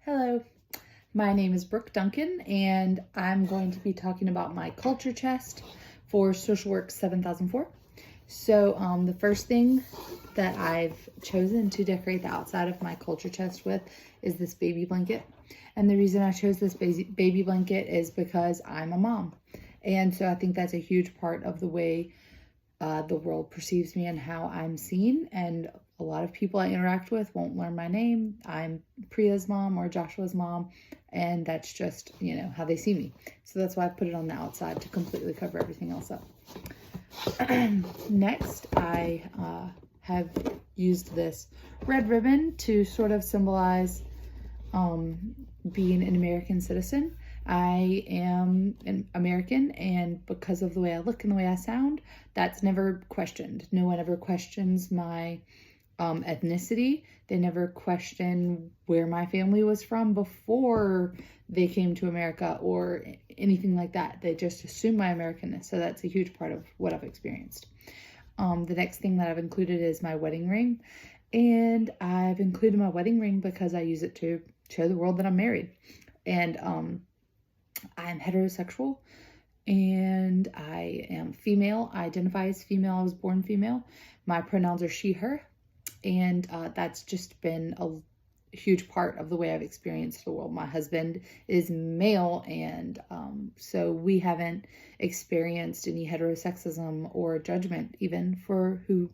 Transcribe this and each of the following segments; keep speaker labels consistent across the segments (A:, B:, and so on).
A: Hello, my name is Brooke Duncan, and I'm going to be talking about my culture chest for Social Work 7004. So the first thing that I've chosen to decorate the outside of my culture chest with is this baby blanket. And the reason I chose this baby blanket is because I'm a mom. And so I think that's a huge part of the way the world perceives me and how I'm seen. And a lot of people I interact with won't learn my name. I'm Priya's mom or Joshua's mom, and that's just, how they see me. So that's why I put it on the outside to completely cover everything else up. Next, I have used this red ribbon to sort of symbolize being an American citizen. I am an American, and because of the way I look and the way I sound, that's never questioned. No one ever questions my ethnicity. They never question where my family was from before they came to America or anything like that. They just assume my Americanness. So that's a huge part of what I've experienced. The next thing that I've included is my wedding ring. And I've included my wedding ring because I use it to show the world that I'm married. And I'm heterosexual and I am female. I identify as female. I was born female. My pronouns are she, her. And that's just been a huge part of the way I've experienced the world. My husband is male, and so we haven't experienced any heterosexism or judgment even for who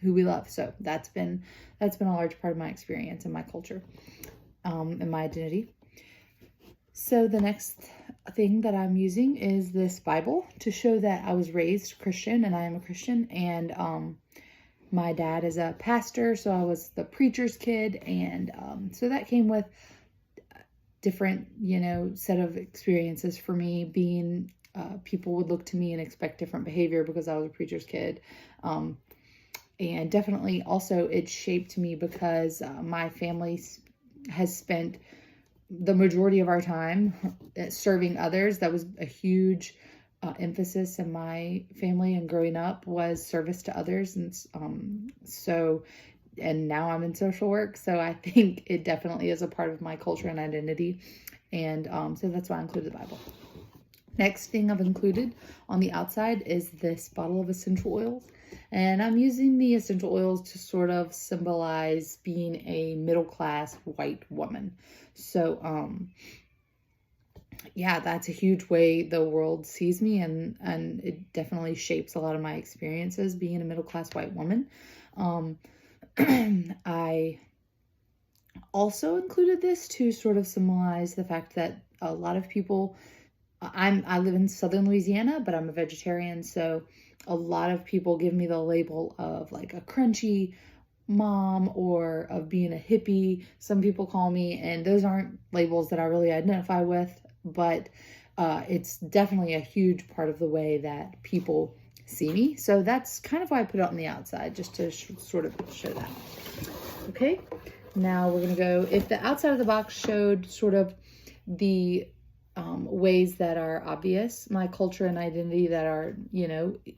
A: we love. So that's been a large part of my experience and my culture and my identity. So the next thing that I'm using is this Bible to show that I was raised Christian and I am a Christian, and my dad is a pastor, so I was the preacher's kid, and so that came with different, set of experiences for me. Being people would look to me and expect different behavior because I was a preacher's kid, and definitely also it shaped me because my family has spent the majority of our time serving others. That was a huge emphasis in my family and growing up, was service to others. And and now I'm in social work, so I think it definitely is a part of my culture and identity. And so that's why I included the Bible. Next thing I've included on the outside is this bottle of essential oils. And I'm using the essential oils to sort of symbolize being a middle-class white woman. So, yeah, that's a huge way the world sees me, and it definitely shapes a lot of my experiences being a middle-class white woman. I also included this to sort of symbolize the fact that a lot of people, I live in southern Louisiana, but I'm a vegetarian, so a lot of people give me the label of like a crunchy mom or of being a hippie, some people call me, and those aren't labels that I really identify with, but it's definitely a huge part of the way that people see me. So that's kind of why I put it on the outside, just to sort of show that. Okay, now we're gonna go, if the outside of the box showed sort of the ways that are obvious, my culture and identity that are,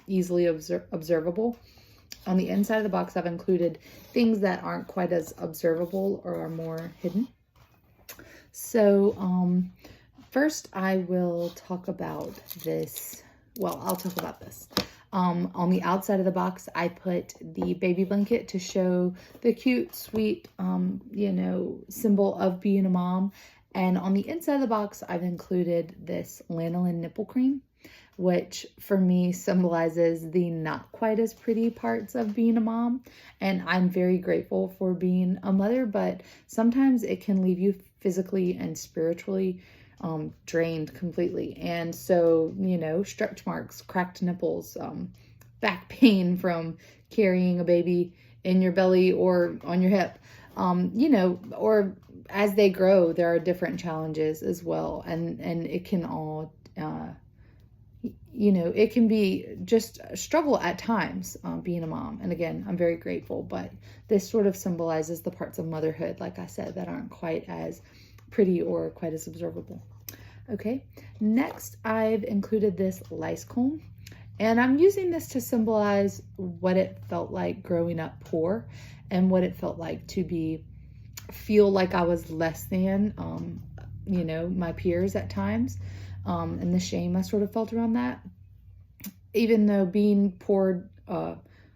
A: easily observable. On the inside of the box, I've included things that aren't quite as observable or are more hidden. So first I will talk about this. Well, I'll talk about this. On the outside of the box, I put the baby blanket to show the cute, sweet, symbol of being a mom. And on the inside of the box, I've included this lanolin nipple cream, which for me symbolizes the not quite as pretty parts of being a mom. And I'm very grateful for being a mother, but sometimes it can leave you physically and spiritually drained completely. And so, stretch marks, cracked nipples, back pain from carrying a baby in your belly or on your hip, or as they grow, there are different challenges as well. And it can all, it can be just a struggle at times, being a mom. And again, I'm very grateful, but this sort of symbolizes the parts of motherhood, like I said, that aren't quite as pretty or quite as observable. Okay, next I've included this lice comb, and I'm using this to symbolize what it felt like growing up poor and what it felt like to be feel like I was less than, you know, my peers at times, and the shame I sort of felt around that. Even though being poor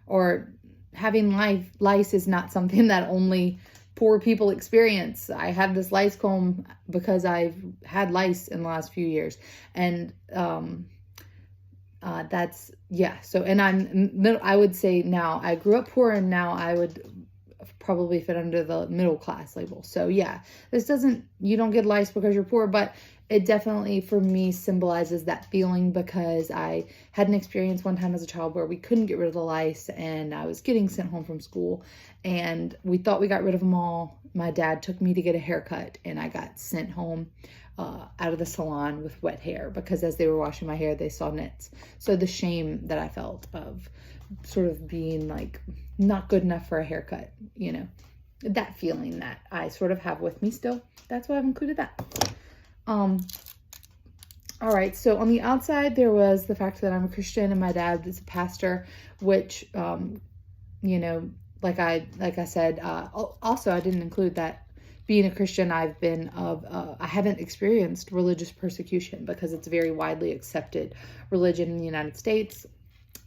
A: or having lice is not something that only poor people experience. I have this lice comb because I've had lice in the last few years, and that's, yeah. So, and I would say now I grew up poor, and now I would probably fit under the middle class label. So yeah, you don't get lice because you're poor, but it definitely for me symbolizes that feeling, because I had an experience one time as a child where we couldn't get rid of the lice, and I was getting sent home from school, and we thought we got rid of them all. My dad took me to get a haircut, and I got sent home out of the salon with wet hair, because as they were washing my hair, they saw nits. So the shame that I felt of sort of being like not good enough for a haircut, you know, that feeling that I sort of have with me still. That's why I've included that. All right. So on the outside, there was the fact that I'm a Christian and my dad is a pastor, which, you know, like I said, also I didn't include that being a Christian, I haven't experienced religious persecution, because it's a very widely accepted religion in the United States.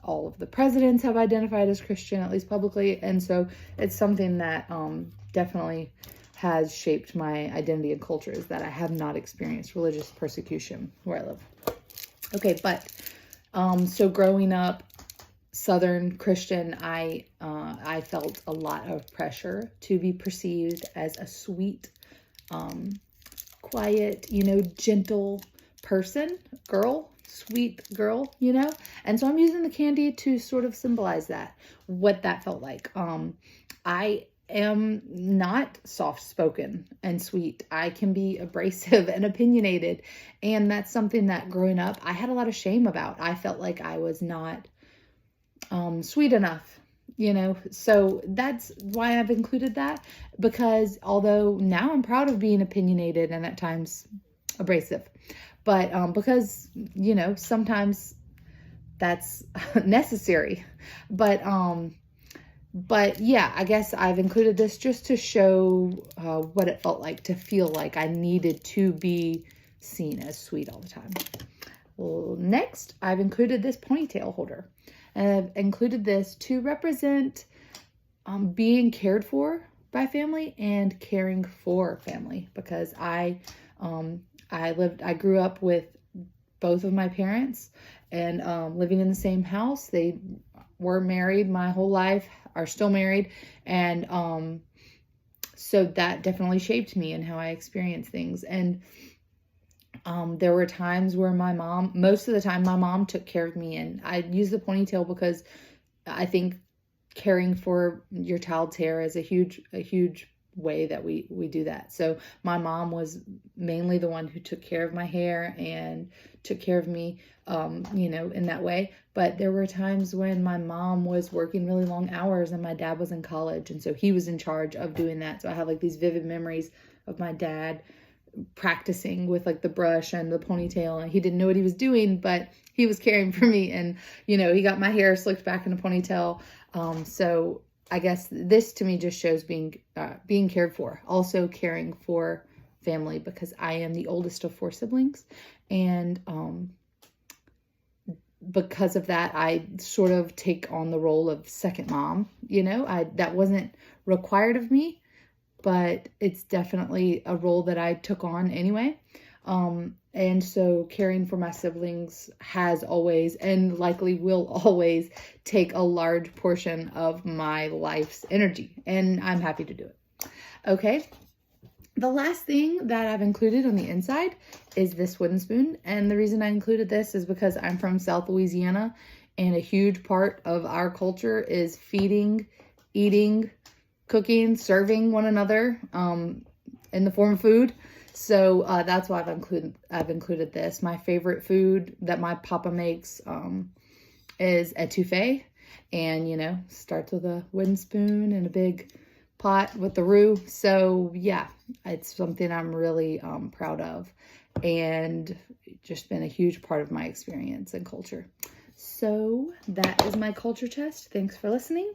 A: All of the presidents have identified as Christian, at least publicly. And so it's something that definitely has shaped my identity and culture, is that I have not experienced religious persecution where I live. Okay, but so growing up Southern Christian, I felt a lot of pressure to be perceived as a sweet, quiet, you know, gentle person, sweet girl, you know? And so I'm using the candy to sort of symbolize that, what that felt like. I am not soft-spoken and sweet. I can be abrasive and opinionated. And that's something that growing up, I had a lot of shame about. I felt like I was not sweet enough, you know? So that's why I've included that, because although now I'm proud of being opinionated and at times abrasive, but because, you know, sometimes that's necessary. But yeah, I guess I've included this just to show what it felt like to feel like I needed to be seen as sweet all the time. Well, next, I've included this ponytail holder. And I've included this to represent being cared for by family and caring for family, because I grew up with both of my parents and living in the same house. They were married my whole life, are still married. And so that definitely shaped me and how I experience things. And there were times where most of the time my mom took care of me, and I use the ponytail because I think caring for your child's hair is a huge way that we do that. So my mom was mainly the one who took care of my hair and took care of me, you know, in that way. But there were times when my mom was working really long hours and my dad was in college, and so he was in charge of doing that. So I have like these vivid memories of my dad practicing with like the brush and the ponytail, and he didn't know what he was doing, but he was caring for me, and you know, he got my hair slicked back in a ponytail. So I guess this to me just shows being cared for, also caring for family, because I am the oldest of 4 siblings, and because of that, I sort of take on the role of second mom. You know, that wasn't required of me, but it's definitely a role that I took on anyway. And so caring for my siblings has always, and likely will always, take a large portion of my life's energy, and I'm happy to do it. Okay. The last thing that I've included on the inside is this wooden spoon. And the reason I included this is because I'm from South Louisiana, and a huge part of our culture is feeding, eating, cooking, serving one another in the form of food. So that's why I've included this. My favorite food that my papa makes is etouffee, and you know, starts with a wooden spoon and a big pot with the roux. So yeah, it's something I'm really proud of, and just been a huge part of my experience and culture. So that is my culture test. Thanks for listening.